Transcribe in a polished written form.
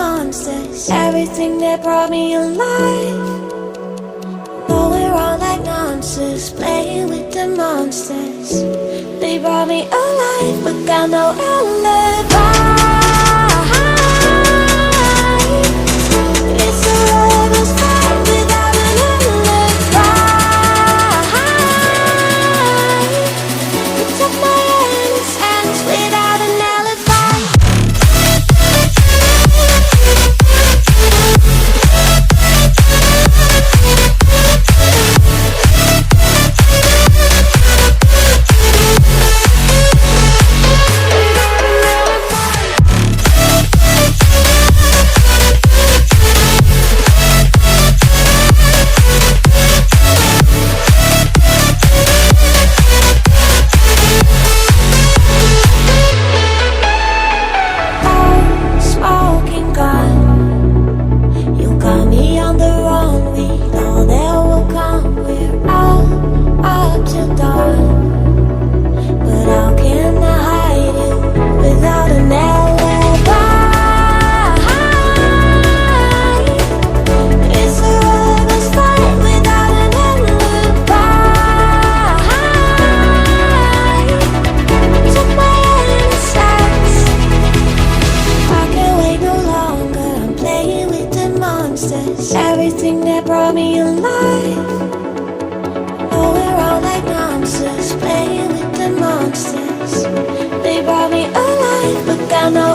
monsters, everything that brought me alive. Going around like monsters, playing with the monsters. They brought me alive, but got no alibi. It's a rebel's fight without an alibi. You took my innocence without an alibi. Everything that brought me alive. Going around like monsters, playing with the monsters. They brought me alive, but got no